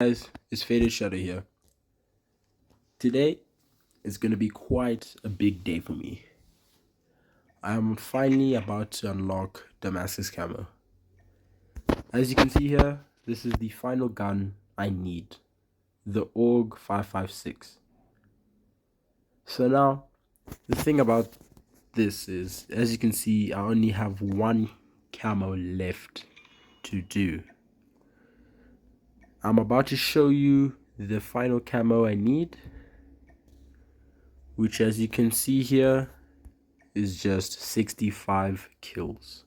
Guys, it's Faded Shadow here. Today is going to be quite a big day for me. I'm finally about to unlock Damascus Camo. As you can see here, this is the final gun I need, the AUG 556. So now, the thing about this is, as you can see, I only have one camo left to do. I'm about to show you the final camo I need, which, as you can see here, is just 65 kills.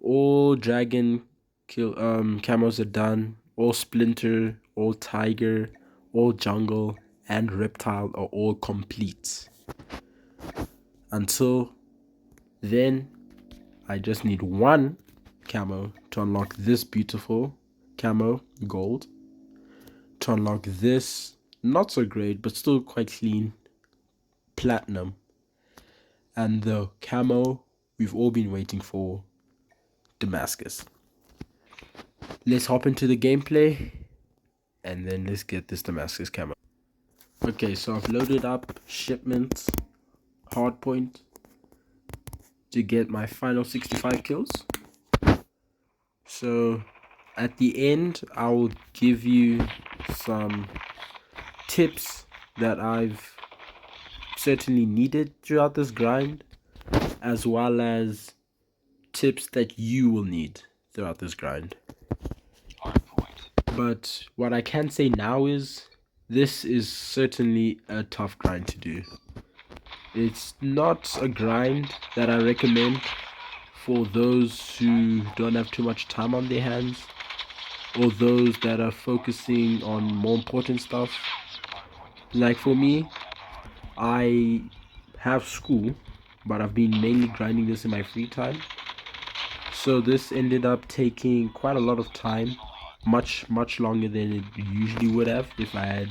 All dragon camos are done. All splinter, all tiger, all jungle, and reptile are all complete. Until then, I just need one camo to unlock this beautiful camo gold, to unlock this not so great but still quite clean platinum, and the camo we've all been waiting for, Damascus. Let's hop into the gameplay and then let's get this Damascus camo. Okay, so I've loaded up shipment hardpoint to get my final 65 kills. So at the end, I will give you some tips that I've certainly needed throughout this grind, as well as tips that you will need throughout this grind. But what I can say now is this is certainly a tough grind to do. It's not a grind that I recommend for those who don't have too much time on their hands, or those that are focusing on more important stuff. Like for me, I have school, but I've been mainly grinding this in my free time. So this ended up taking quite a lot of time, much longer than it usually would have if I had,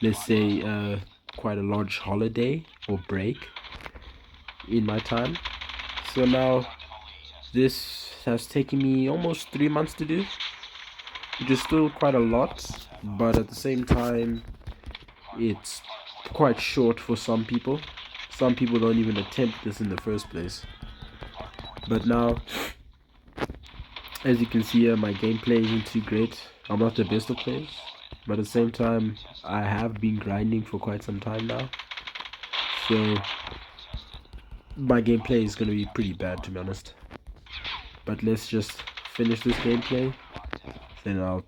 let's say, quite a large holiday or break in my time. So now this has taken me almost 3 months to do, which is still quite a lot, but at the same time it's quite short for some people. Some people don't even attempt this in the first place. But now, as you can see here, my gameplay isn't too great. I'm not the best of players, but at the same time, I have been grinding for quite some time now. So my gameplay is going to be pretty bad, to be honest. But let's just finish this gameplay, then I'll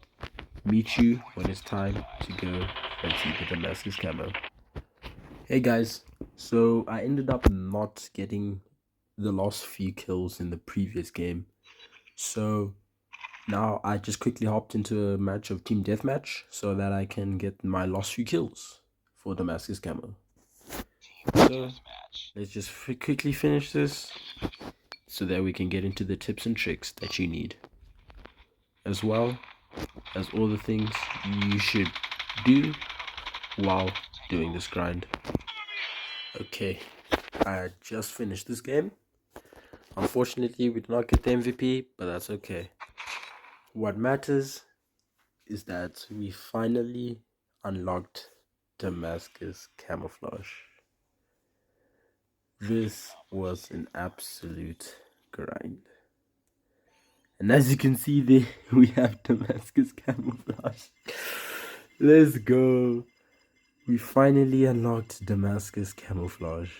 meet you when it's time to go and see the Damascus camo. Hey guys, so I ended up not getting the last few kills in the previous game. So now I just quickly hopped into a match of team deathmatch so that I can get my last few kills for Damascus camo. So let's just quickly finish this so that we can get into the tips and tricks that you need, as well as all the things you should do while doing this grind. Okay, I just finished this game. Unfortunately, we did not get the MVP, but that's okay. What matters is that we finally unlocked Damascus Camouflage. This was an absolute grind. And as you can see there, we have Damascus Camouflage. Let's go. We finally unlocked Damascus Camouflage.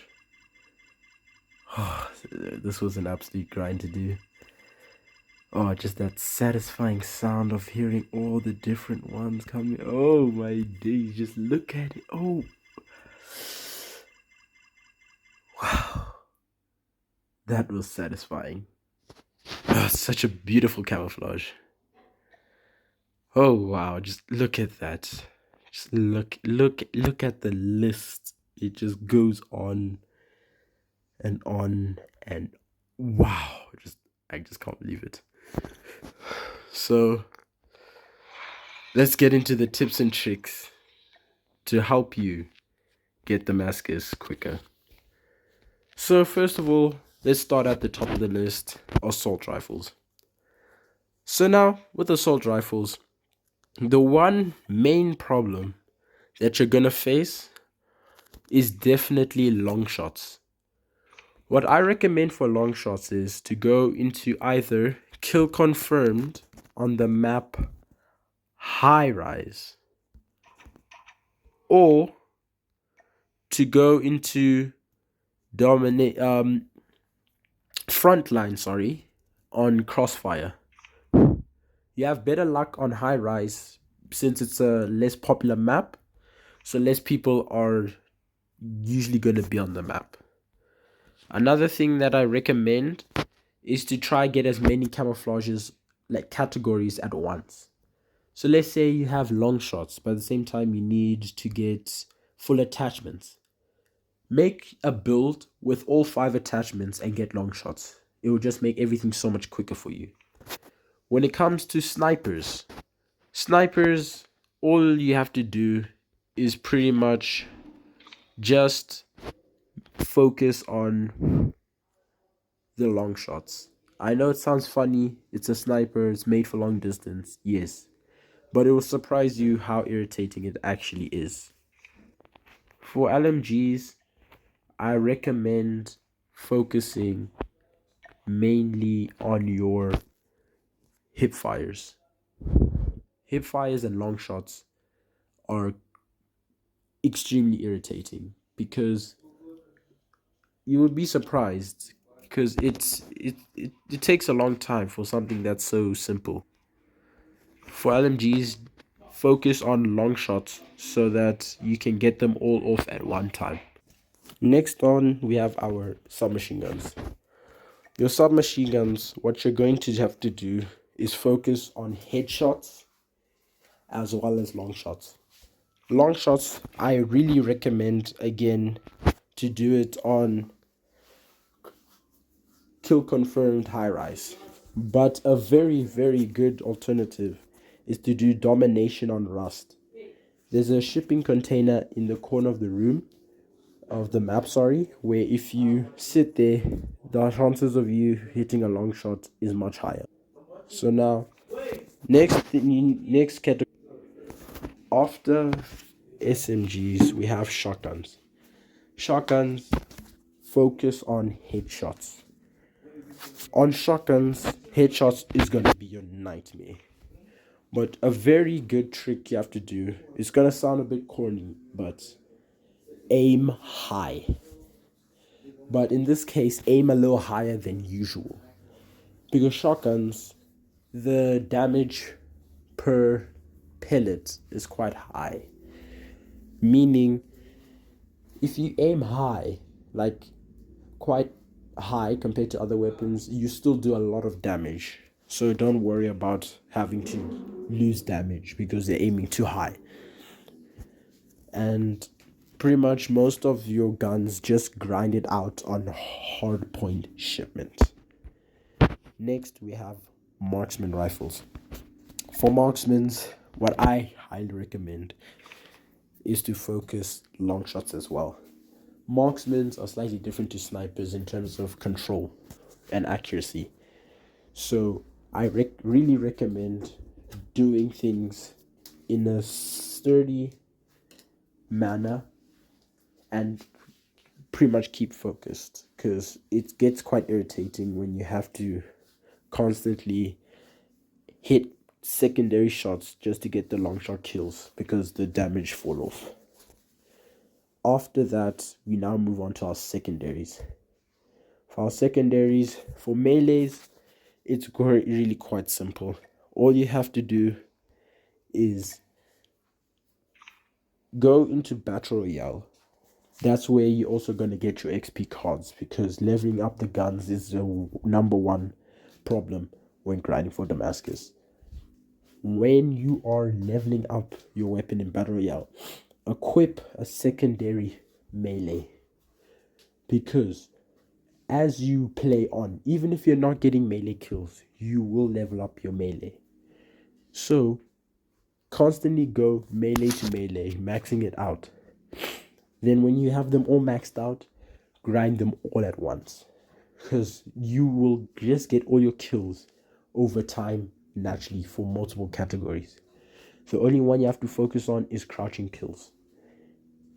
Oh, this was an absolute grind to do. Oh, just that satisfying sound of hearing all the different ones coming. Oh my days, just look at it. Oh, wow, that was satisfying. Oh, such a beautiful camouflage. Oh wow, just look at that. Just look at the list. It just goes on and on, and wow, I just can't believe it. So let's get into the tips and tricks to help you get Damascus quicker. So first of all, let's start at the top of the list, assault rifles. So now with assault rifles, The one main problem that you're gonna face is definitely long shots. What I recommend for long shots is to go into either kill confirmed on the map high rise, or to go into dominate frontline, sorry, on crossfire. You have better luck on high rise since it's a less popular map, so less people are usually going to be on the map. Another thing that I recommend is to try get as many camouflages like categories at once. So let's say you have long shots, but at the same time you need to get full attachments. Make a build with all 5 attachments and get long shots. It will just make everything so much quicker for you. When it comes to snipers, all you have to do is pretty much just focus on the long shots. I know it sounds funny, it's a sniper, it's made for long distance, yes. But it will surprise you how irritating it actually is. For LMGs, I recommend focusing mainly on your hip fires. Hip fires and long shots are extremely irritating because you would be surprised because it takes a long time for something that's so simple. For LMGs, focus on long shots so that you can get them all off at one time. Next on, we have our submachine guns. Your submachine guns, what you're going to have to do is focus on headshots as well as long shots. Long shots, I really recommend again to do it on kill confirmed high rise. But a very, very good alternative is to do domination on rust. There's a shipping container in the corner of the room, of the map, sorry, where if you sit there, the chances of you hitting a long shot is much higher. So now, next category. After SMGs, we have shotguns. Shotguns focus on headshots. On shotguns, headshots is gonna be your nightmare. But a very good trick you have to do, it's gonna sound a bit corny, but aim high. But in this case, aim a little higher than usual. Because shotguns, the damage per pellet is quite high. Meaning, if you aim high, like quite high compared to other weapons, you still do a lot of damage. So don't worry about having to lose damage because they're aiming too high. And pretty much most of your guns just grind it out on hardpoint shipment. Next, we have marksman rifles. For marksmen's, what I highly recommend is to focus long shots as well. Marksmen are slightly different to snipers in terms of control and accuracy. So I really recommend doing things in a sturdy manner and pretty much keep focused, because it gets quite irritating when you have to constantly hit secondary shots just to get the long shot kills because the damage fall off. After that, we now move on to our secondaries. For our secondaries, for melees, it's really quite simple. All you have to do is go into Battle Royale. That's where you're also going to get your XP cards, because leveling up the guns is the number one problem when grinding for Damascus. When you are leveling up your weapon in Battle Royale, equip a secondary melee, because as you play on, even if you're not getting melee kills, you will level up your melee. So constantly go melee to melee, maxing it out. Then when you have them all maxed out, grind them all at once, because you will just get all your kills over time naturally for multiple categories. The only one you have to focus on is crouching kills.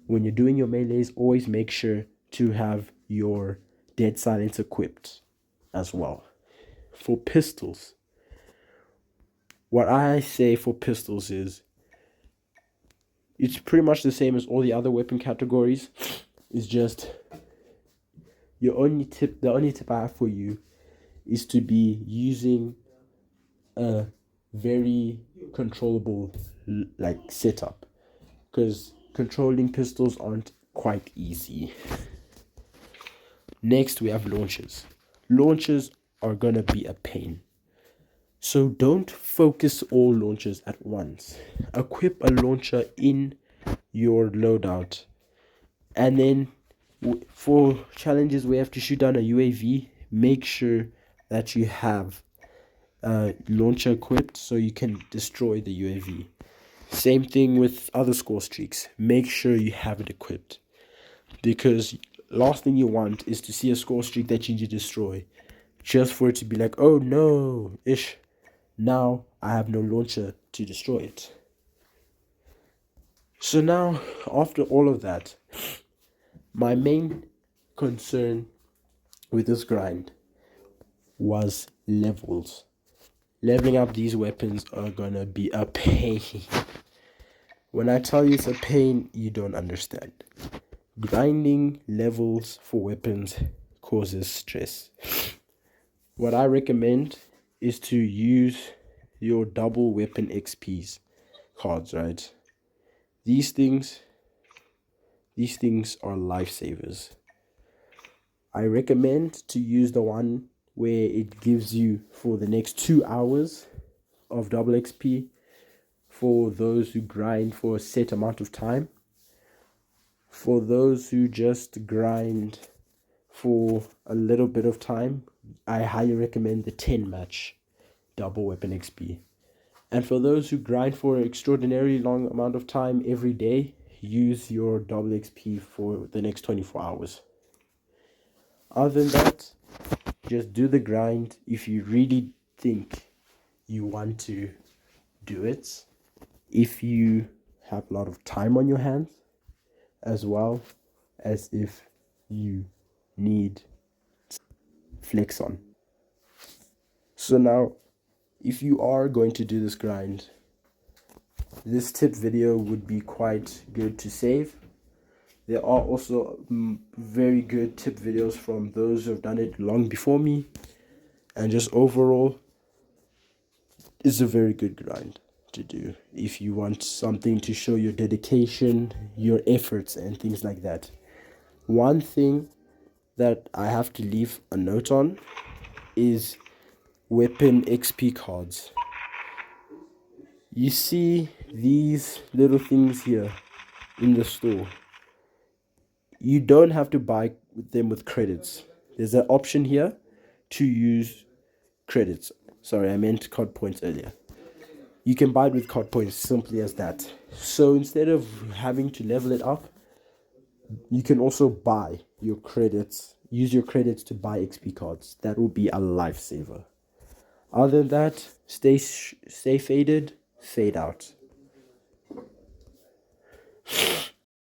When you're doing your melees, always make sure to have your dead silence equipped as well. For pistols, what I say for pistols is it's pretty much the same as all the other weapon categories. It's just the only tip I have for you is to be using a very controllable setup, because controlling pistols aren't quite easy. Next, we have launchers. Launchers are gonna be a pain, so don't focus all launchers at once. Equip a launcher in your loadout, and then for challenges where you have to shoot down a UAV, make sure that you have a launcher equipped so you can destroy the UAV. Same thing with other score streaks. Make sure you have it equipped, because last thing you want is to see a score streak that you need to destroy just for it to be like, oh no, now I have no launcher to destroy it. So now, after all of that, my main concern with this grind was levels. Leveling up these weapons are gonna be a pain. When I tell you it's a pain, you don't understand. Grinding levels for weapons causes stress. What I recommend is to use your double weapon XPs cards, right? These things are lifesavers. I recommend to use the one where it gives you for the next 2 hours of double XP for those who grind for a set amount of time. For those who just grind for a little bit of time, I highly recommend the 10 match double weapon XP. And for those who grind for an extraordinarily long amount of time every day, use your double XP for the next 24 hours. Other than that, just do the grind if you really think you want to do it. If you have a lot of time on your hands, as well as if you need flex on. So now, if you are going to do this grind, this tip video would be quite good to save. There are also very good tip videos from those who have done it long before me, and just overall, it's a very good grind to do if you want something to show your dedication, your efforts, and things like that. One thing that I have to leave a note on is weapon XP cards. You see these little things here in the store. You don't have to buy them with credits. There's an option here to use credits. Sorry, I meant card points earlier. You can buy it with card points, simply as that. So instead of having to level it up, you can also buy your credits. Use your credits to buy XP cards. That will be a lifesaver. Other than that, stay faded, fade out.